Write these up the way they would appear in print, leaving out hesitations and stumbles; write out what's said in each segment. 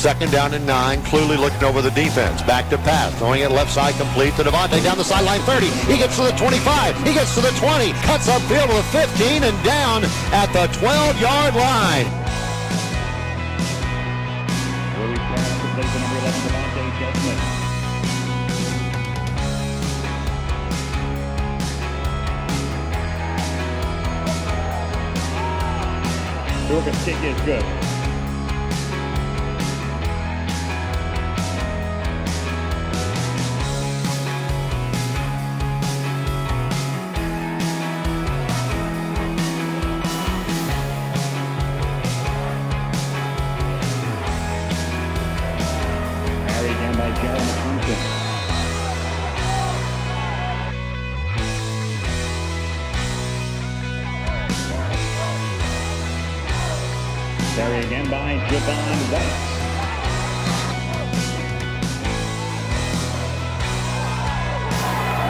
Second down and 9. Cluley looking over the defense. Back to pass. Throwing it left side complete to Devontae down the sideline 30. He gets to the 25. He gets to the 20. Cuts upfield with 15 and down at the 12-yard line. Georgia's kick is good. Carry again by Jeremy Thompson. Carry again by Javon White.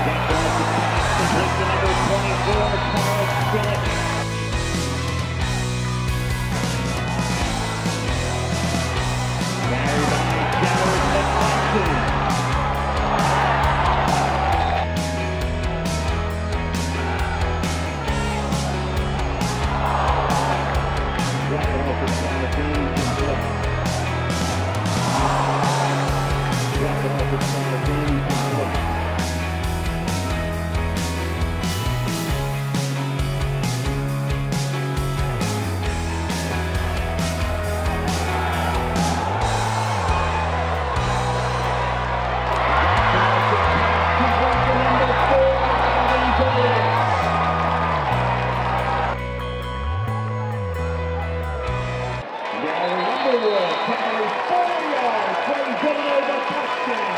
Got off the pass, complete to number 24, Carl Phillips. Carry by Jared McClatchy. Carries 4 yards for a Villanova touchdown.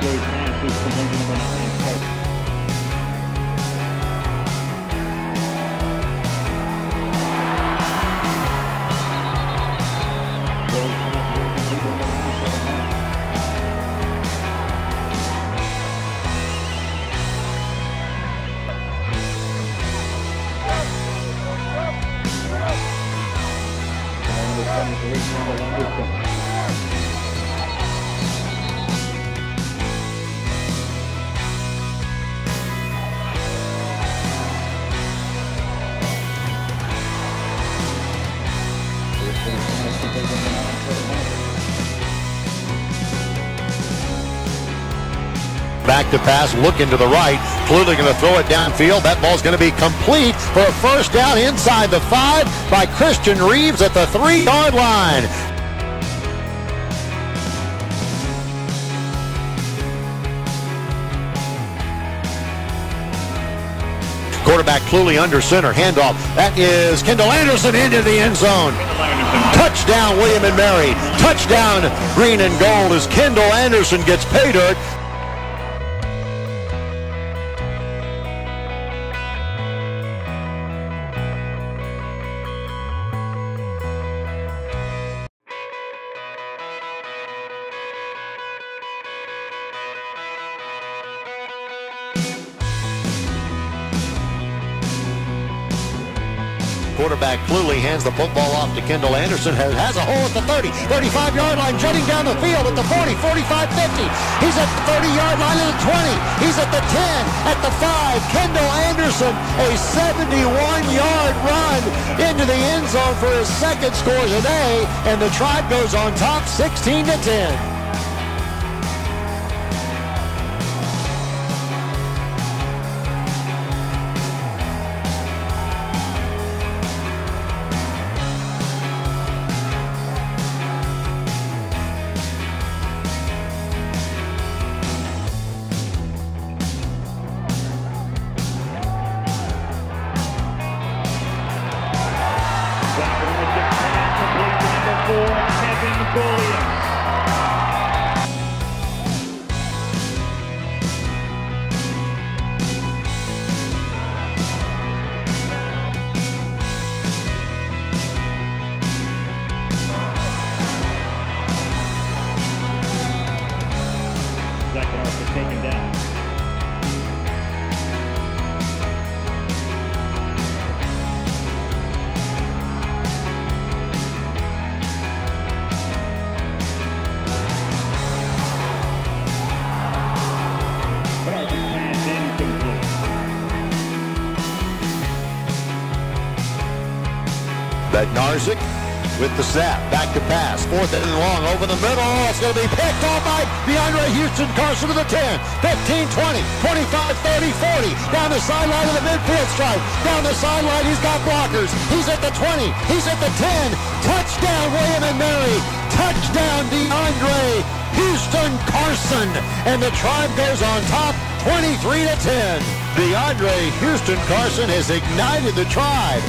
Those passes from number 9. Back to pass, looking to the right. Cluley going to throw it downfield. That ball's going to be complete for a first down inside the 5 by Christian Reeves at the 3-yard line. Quarterback Cluley under center. Handoff. That is Kendall Anderson into the end zone. Touchdown, William and Mary. Touchdown, green and gold, as Kendall Anderson gets pay dirt. Quarterback Cluley hands the football off to Kendall Anderson. Has a hole at the 30, 35-yard line, jutting down the field at the 40, 45, 50. He's at the 30-yard line at the 20. He's at the 10, at the 5. Kendall Anderson, a 71-yard run into the end zone for his second score of the day, and the Tribe goes on top 16-10. Taken down. Bednarczyk with the snap, back to pass, 4th and long, over the middle. Oh, it's going to be picked off by DeAndre Houston Carson to the 10, 15, 20, 25, 30, 40, down the sideline of the midfield stripe, down the sideline, he's got blockers, he's at the 20, he's at the 10, touchdown William and Mary, touchdown DeAndre Houston Carson, and the Tribe goes on top 23-10. DeAndre Houston Carson has ignited the Tribe.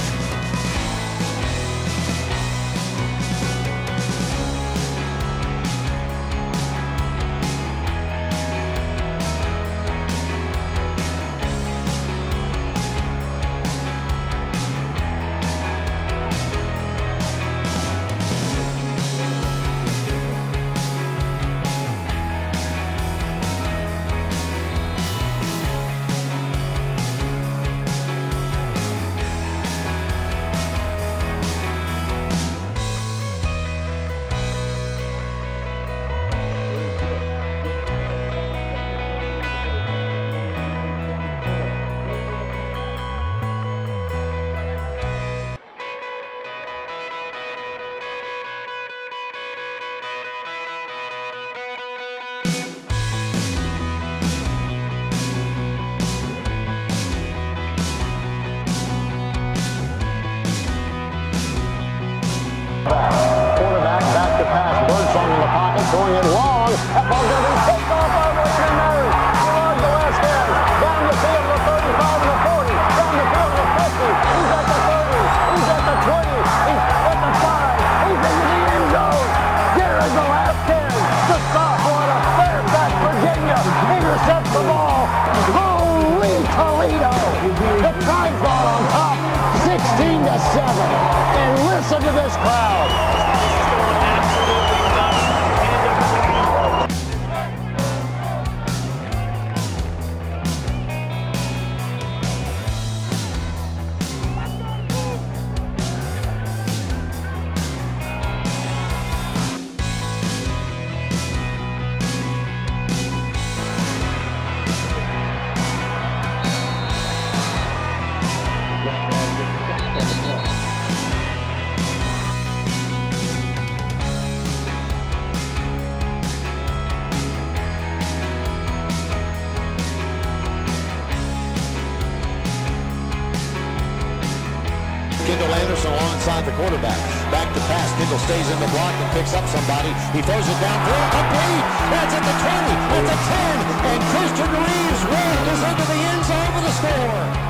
Quarterback back to pass. Birdsong in the pocket, throwing it long. That ball's going to be picked off by William Mary. Along the west end. Down the field to 35 and the 40. Down the field to 50. He's at the 30. He's at the 20. He's at the 5. He's into the end zone. There is the last 10. The sophomore out of Fairfax, Virginia, intercepts the ball. Holy Toledo! The Tribe ball on top, 16-7. And listen to this crowd. Kendall Anderson alongside the quarterback. Back to pass. Kendall stays in the block and picks up somebody. He throws it downfield. Complete. That's at the 20. That's the 10. And Christian Reeves rolls into the end zone for the score.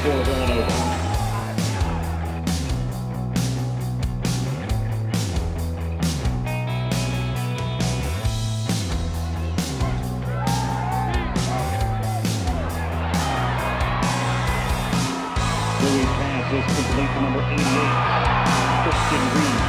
for Villanova. Louis pass is complete to number 88, Christian Reed.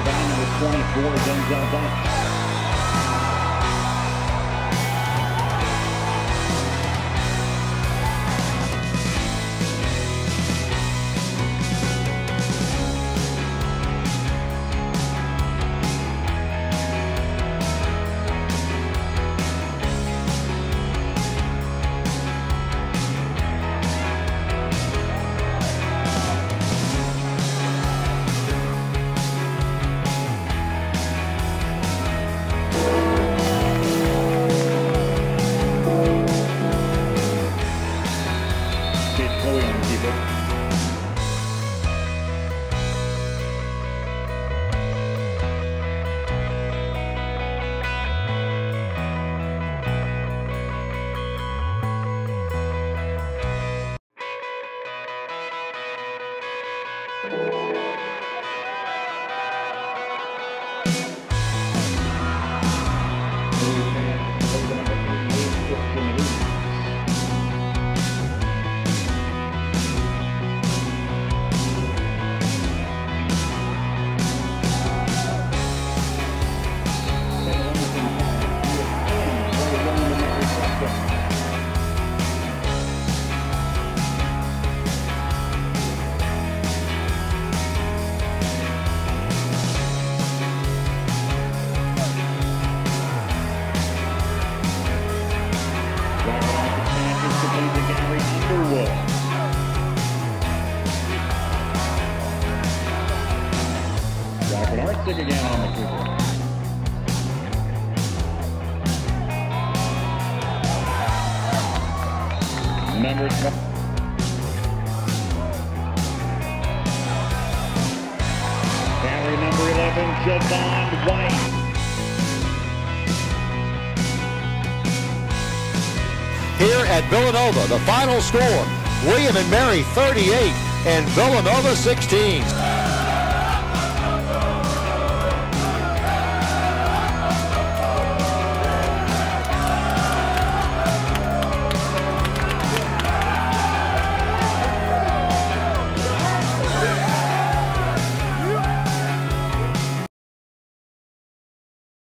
Number 24, Denzel Bunch. Stick again on the keeper. Number 12. Gallery number 11, Javon White. Here at Villanova, the final score, William and Mary 38 and Villanova 16.